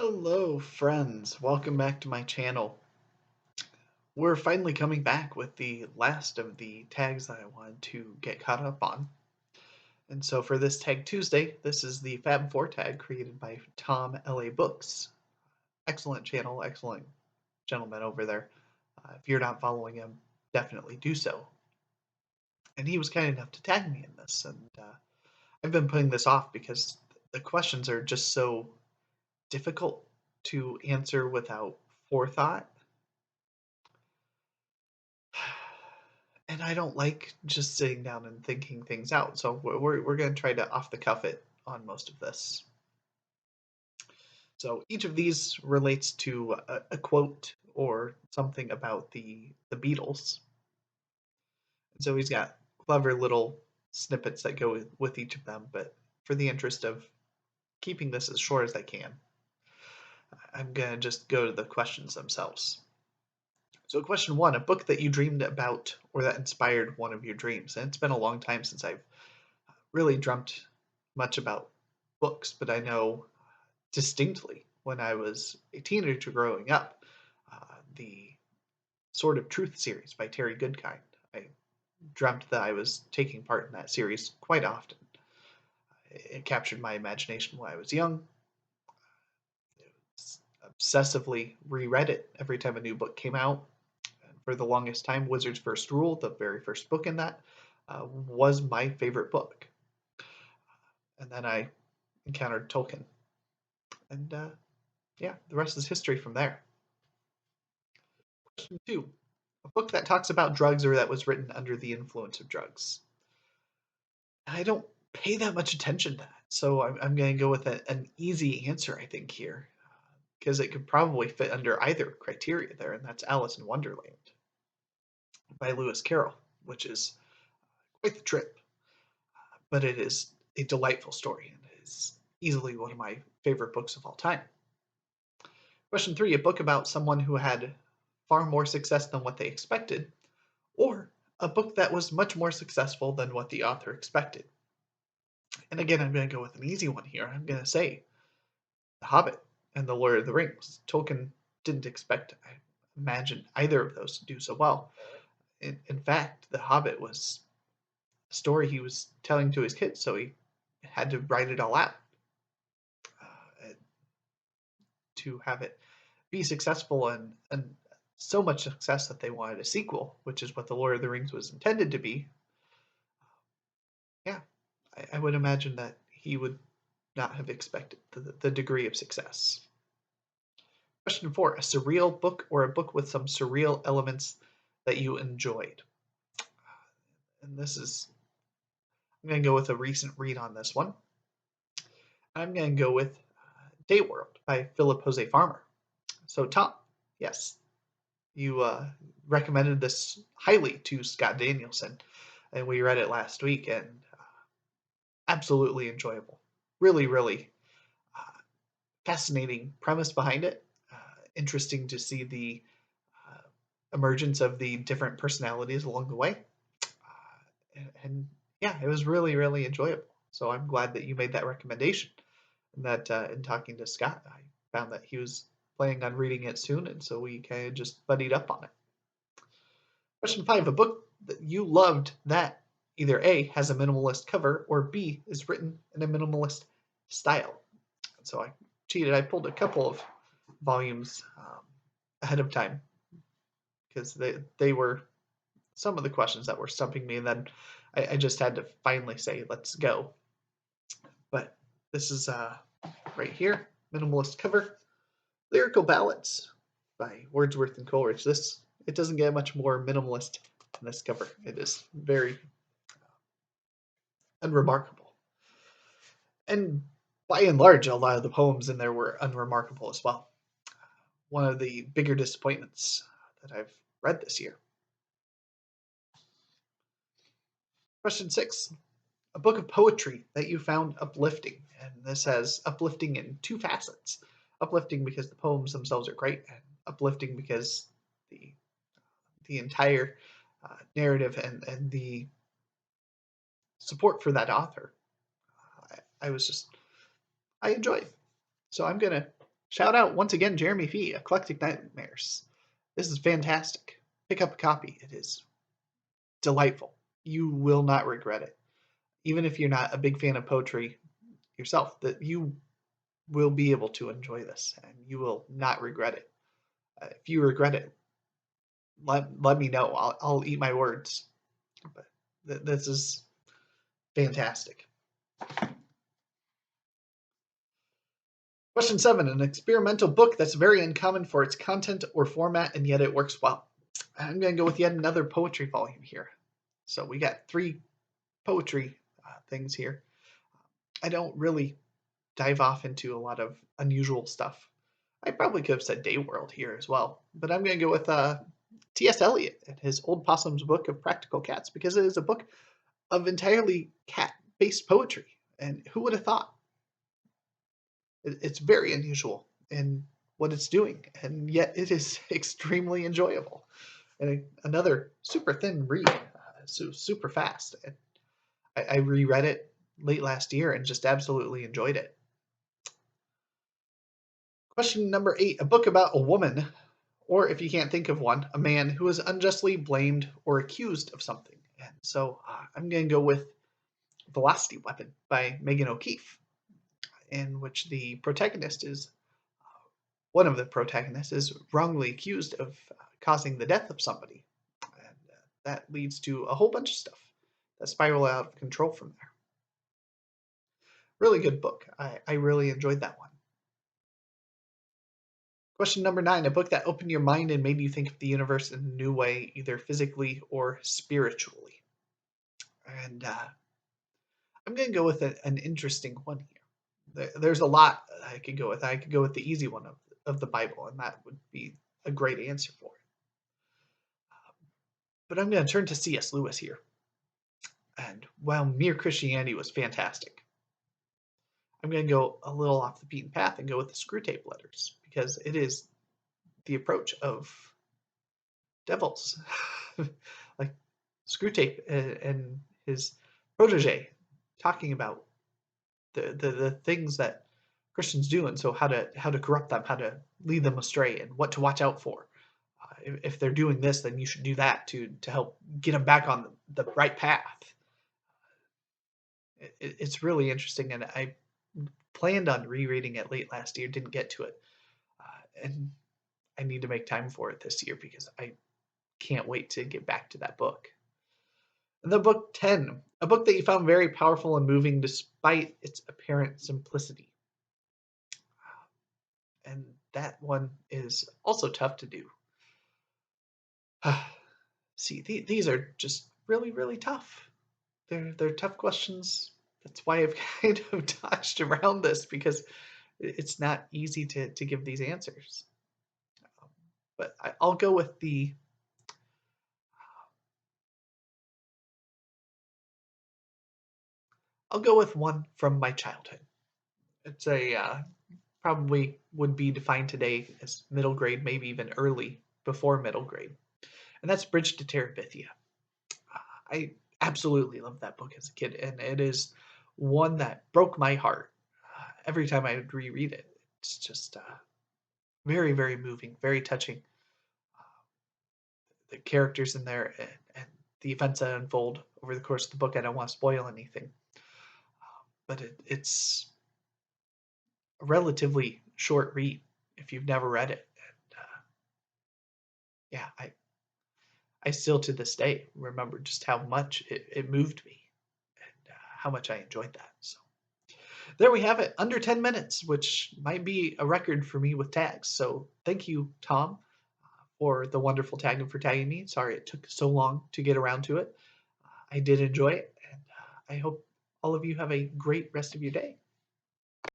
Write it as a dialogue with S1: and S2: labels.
S1: Hello, friends. Welcome back to my channel. We're finally coming back with the last of the tags that I wanted to get caught up on. And so for this Tag Tuesday, this is the Fab Four Tag created by Tom L.A. Books. Excellent channel, excellent gentleman over there. If you're not following him, definitely do so. And he was kind enough to tag me in this. And I've been putting this off because the questions are just so difficult to answer without forethought. And I don't like just sitting down and thinking things out. So we're going to try to off the cuff it on most of this. So each of these relates to a quote or something about the Beatles. And so he's got clever little snippets that go with each of them. But for the interest of keeping this as short as I can, I'm going to just go to the questions themselves. So question one, a book that you dreamed about or that inspired one of your dreams. And it's been a long time since I've really dreamt much about books, but I know distinctly when I was a teenager growing up, the Sword of Truth series by Terry Goodkind. I dreamt that I was taking part in that series quite often. It captured my imagination when I was young. Obsessively reread it every time a new book came out. And for the longest time, Wizard's First Rule, the very first book in that, was my favorite book. And then I encountered Tolkien. And yeah, the rest is history from there. Question two, a book that talks about drugs or that was written under the influence of drugs. I don't pay that much attention to that, so I'm going to go with an easy answer, I think, here, because it could probably fit under either criteria there, and that's Alice in Wonderland by Lewis Carroll, which is quite the trip, but it is a delightful story, and it is easily one of my favorite books of all time. Question three, a book about someone who had far more success than what they expected, or a book that was much more successful than what the author expected. And again, I'm going to go with an easy one here. I'm going to say The Hobbit and The Lord of the Rings. Tolkien didn't expect, I imagine, either of those to do so well. In fact, The Hobbit was a story he was telling to his kids, so he had to write it all out to have it be successful and so much success that they wanted a sequel, which is what The Lord of the Rings was intended to be. Yeah, I would imagine that he would not have expected the degree of success. Question four, a surreal book or a book with some surreal elements that you enjoyed. And this is, I'm going to go with a recent read on this one. I'm going to go with Day World by Philip Jose Farmer. So Tom, yes, you recommended this highly to Scott Danielson, and we read it last week, and absolutely enjoyable. Really, really fascinating premise behind it. Interesting to see the emergence of the different personalities along the way. And yeah, it was really, really enjoyable. So I'm glad that you made that recommendation. And that in talking to Scott, I found that he was planning on reading it soon, and so we kind of just buddied up on it. Question five, a book that you loved that either A, has a minimalist cover, or B, is written in a minimalist style. And so I cheated. I pulled a couple of volumes ahead of time because they were some of the questions that were stumping me, and then I just had to finally say, let's go. But this is right here, minimalist cover, Lyrical Ballads by Wordsworth and Coleridge. It doesn't get much more minimalist than this cover. It is very unremarkable. And by and large, a lot of the poems in there were unremarkable as well. One of the bigger disappointments that I've read this year. Question six, a book of poetry that you found uplifting. And this has uplifting in two facets. Uplifting because the poems themselves are great, and uplifting because the entire narrative and the support for that author, I enjoyed. So I'm going to Shout out once again, Jeremy Fee, Eclectic Nightmares. This is fantastic. Pick up a copy. It is delightful. You will not regret it. Even if you're not a big fan of poetry yourself, that you will be able to enjoy this and you will not regret it. If you regret it, let me know. I'll eat my words. But this is fantastic. Question 7, an experimental book that's very uncommon for its content or format, and yet it works well. I'm going to go with yet another poetry volume here. So we got 3 poetry things here. I don't really dive off into a lot of unusual stuff. I probably could have said Day World here as well, but I'm going to go with T.S. Eliot and his Old Possum's Book of Practical Cats, because it is a book of entirely cat-based poetry. And who would have thought? It's very unusual in what it's doing, and yet it is extremely enjoyable. And another super thin read, so super fast. And I reread it late last year and just absolutely enjoyed it. Question number 8, a book about a woman, or if you can't think of one, a man who is unjustly blamed or accused of something. And so I'm going to go with Velocity Weapon by Megan O'Keefe, in which the protagonist is, one of the protagonists is wrongly accused of causing the death of somebody. And that leads to a whole bunch of stuff that spiral out of control from there. Really good book. I really enjoyed that one. Question number 9, a book that opened your mind and made you think of the universe in a new way, either physically or spiritually. And I'm going to go with an interesting one here. There's a lot I could go with. I could go with the easy one of the Bible, and that would be a great answer for it. But I'm going to turn to C.S. Lewis here. And while Mere Christianity was fantastic, I'm going to go a little off the beaten path and go with the Screwtape Letters, because it is the approach of devils. Like Screwtape and his protege talking about the things that Christians do, and so how to corrupt them, how to lead them astray, and what to watch out for. If they're doing this, then you should do that to help get them back on the right path. It's really interesting, and I planned on rereading it late last year, didn't get to it, and I need to make time for it this year because I can't wait to get back to that book. And the book 10, a book that you found very powerful and moving despite its apparent simplicity. And that one is also tough to do. See, these are just really, really tough. They're tough questions. That's why I've kind of dodged around this, because it's not easy to give these answers. But I'll go with one from my childhood. It's probably would be defined today as middle grade, maybe even early before middle grade. And that's Bridge to Terabithia. I absolutely loved that book as a kid, and it is one that broke my heart every time I would reread it. It's just very, very moving, very touching. The characters in there and the events that unfold over the course of the book. I don't want to spoil anything, but it's a relatively short read if you've never read it. And yeah, I still to this day remember just how much it moved me and how much I enjoyed that. So there we have it, under 10 minutes, which might be a record for me with tags. So thank you, Tom, for the wonderful tag and for tagging me. Sorry it took so long to get around to it. I did enjoy it, and I hope all of you have a great rest of your day.